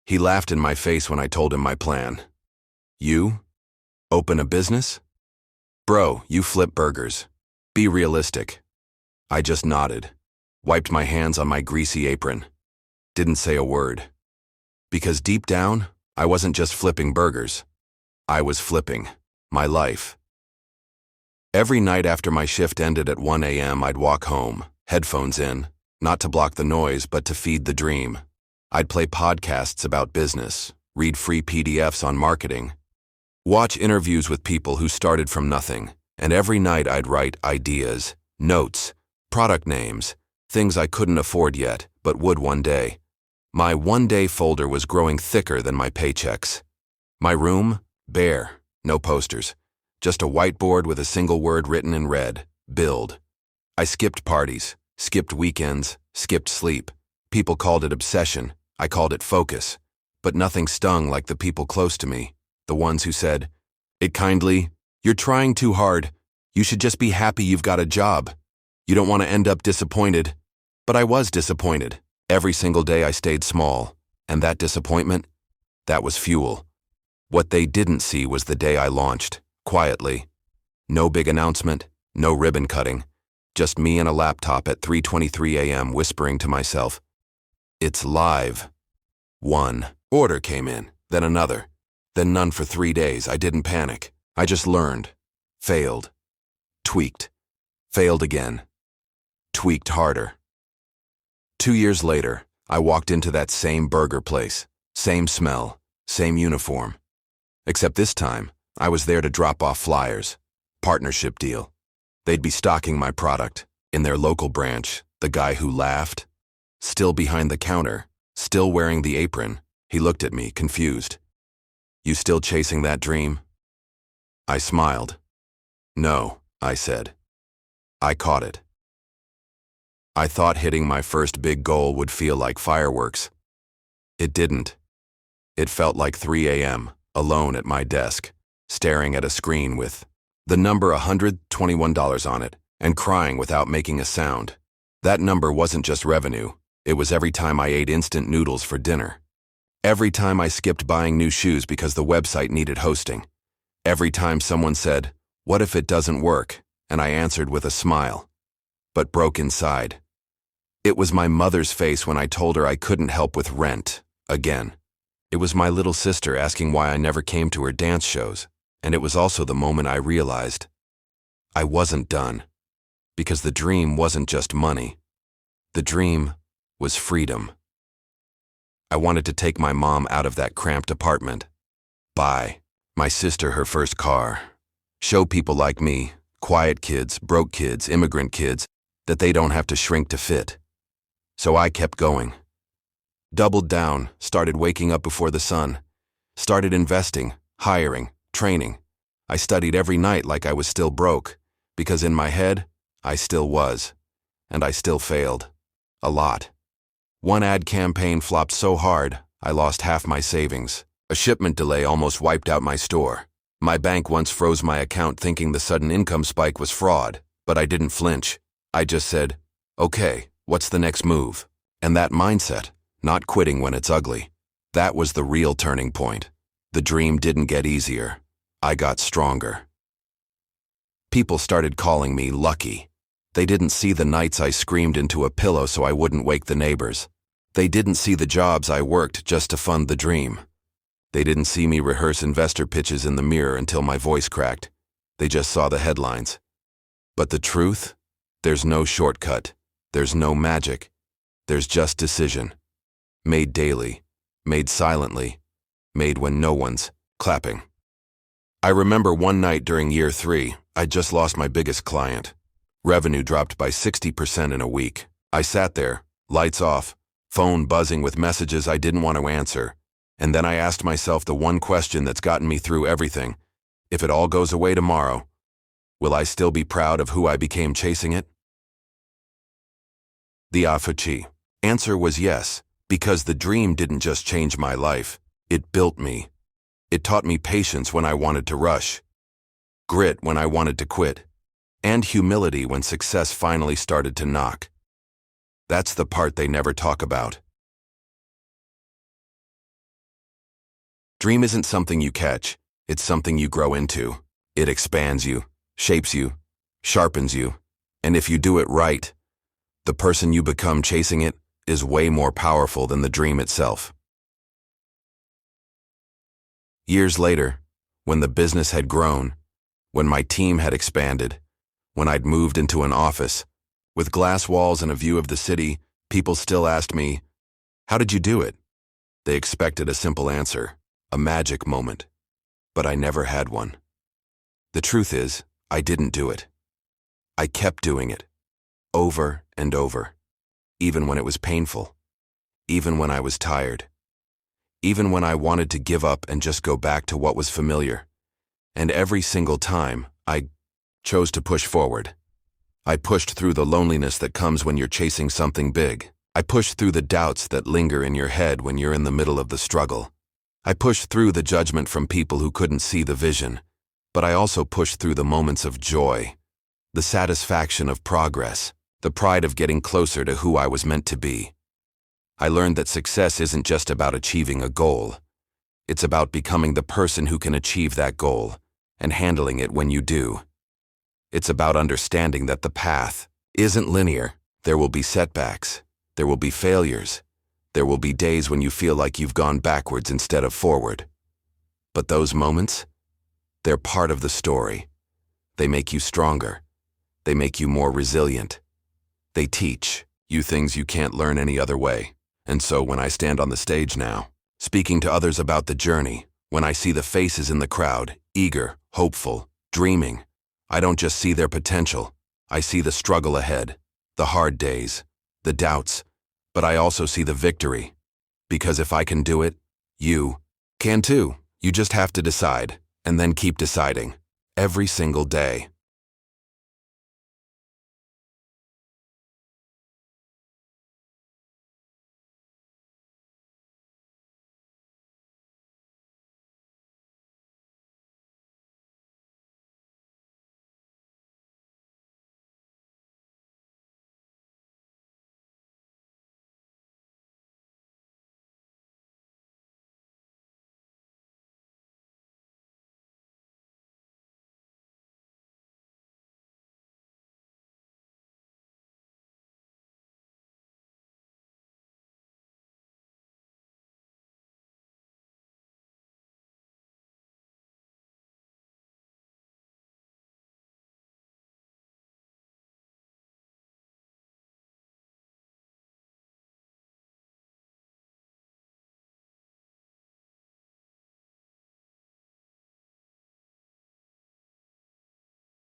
He laughed in my face when I told him my plan. You? Open a business? Bro, you flip burgers. Be realistic. I just nodded, wiped my hands on my greasy apron. Didn't say a word. Because deep down, I wasn't just flipping burgers. I was flipping my life. Every night after my shift ended at 1 a.m., I'd walk home, headphones in, not to block the noise, but to feed the dream. I'd play podcasts about business, read free PDFs on marketing, watch interviews with people who started from nothing, and every night I'd write ideas, notes, product names, things I couldn't afford yet, but would one day. My one-day folder was growing thicker than my paychecks. My room, bare, no posters, just a whiteboard with a single word written in red, build. I skipped parties, skipped weekends, skipped sleep. People called it obsession, I called it focus, but nothing stung like the people close to me, the ones who said, "It kindly, you're trying too hard. You should just be happy you've got a job. You don't want to end up disappointed." But I was disappointed. Every single day I stayed small, and that disappointment, that was fuel. What they didn't see was the day I launched, quietly. No big announcement, no ribbon cutting, just me and a laptop at 3:23 a.m. whispering to myself, "It's live." One order came in, then another, then none for 3 days. I didn't panic. I just learned, failed, tweaked, failed again, tweaked harder. 2 years later, I walked into that same burger place, same smell, same uniform. Except this time, I was there to drop off flyers, partnership deal. They'd be stocking my product, in their local branch, the guy who laughed, still behind the counter, still wearing the apron, he looked at me, confused. "You still chasing that dream?" I smiled. "No," I said. I caught it. I thought hitting my first big goal would feel like fireworks. It didn't. It felt like 3 a.m., alone at my desk, staring at a screen with the number $121 on it, and crying without making a sound. That number wasn't just revenue, it was every time I ate instant noodles for dinner. Every time I skipped buying new shoes because the website needed hosting. Every time someone said, "What if it doesn't work?" and I answered with a smile, but broke inside. It was my mother's face when I told her I couldn't help with rent, again. It was my little sister asking why I never came to her dance shows, and it was also the moment I realized I wasn't done, because the dream wasn't just money. The dream was freedom. I wanted to take my mom out of that cramped apartment, buy my sister her first car, show people like me, quiet kids, broke kids, immigrant kids, that they don't have to shrink to fit. So I kept going. Doubled down, started waking up before the sun, started investing, hiring, training. I studied every night like I was still broke, because in my head, I still was, and I still failed. A lot. One ad campaign flopped so hard, I lost half my savings. A shipment delay almost wiped out my store. My bank once froze my account thinking the sudden income spike was fraud, but I didn't flinch. I just said, "Okay, what's the next move?" And that mindset, not quitting when it's ugly, that was the real turning point. The dream didn't get easier. I got stronger. People started calling me lucky. They didn't see the nights I screamed into a pillow so I wouldn't wake the neighbors. They didn't see the jobs I worked just to fund the dream. They didn't see me rehearse investor pitches in the mirror until my voice cracked. They just saw the headlines. But the truth? There's no shortcut. There's no magic. There's just decision. Made daily, made silently, made when no one's clapping. I remember one night during year 3, I'd just lost my biggest client. Revenue dropped by 60% in a week. I sat there, lights off, phone buzzing with messages I didn't want to answer. And then I asked myself the one question that's gotten me through everything. If it all goes away tomorrow, will I still be proud of who I became chasing it? The answer was yes, because the dream didn't just change my life, it built me. It taught me patience when I wanted to rush, grit when I wanted to quit, and humility when success finally started to knock. That's the part they never talk about. Dream isn't something you catch, it's something you grow into. It expands you, shapes you, sharpens you, and if you do it right, the person you become chasing it is way more powerful than the dream itself. Years later, when the business had grown, when my team had expanded, when I'd moved into an office, with glass walls and a view of the city, people still asked me, "How did you do it?" They expected a simple answer, a magic moment, but I never had one. The truth is, I didn't do it. I kept doing it, over and over, even when it was painful, even when I was tired, even when I wanted to give up and just go back to what was familiar. And every single time, I chose to push forward. I pushed through the loneliness that comes when you're chasing something big. I pushed through the doubts that linger in your head when you're in the middle of the struggle. I pushed through the judgment from people who couldn't see the vision, but I also pushed through the moments of joy, the satisfaction of progress, the pride of getting closer to who I was meant to be. I learned that success isn't just about achieving a goal. It's about becoming the person who can achieve that goal and handling it when you do. It's about understanding that the path isn't linear. There will be setbacks. There will be failures. There will be days when you feel like you've gone backwards instead of forward. But those moments, they're part of the story. They make you stronger. They make you more resilient. They teach you things you can't learn any other way. And so when I stand on the stage now, speaking to others about the journey, when I see the faces in the crowd, eager, hopeful, dreaming, I don't just see their potential. I see the struggle ahead, the hard days, the doubts, but I also see the victory. Because if I can do it, you can too. You just have to decide, and then keep deciding, every single day.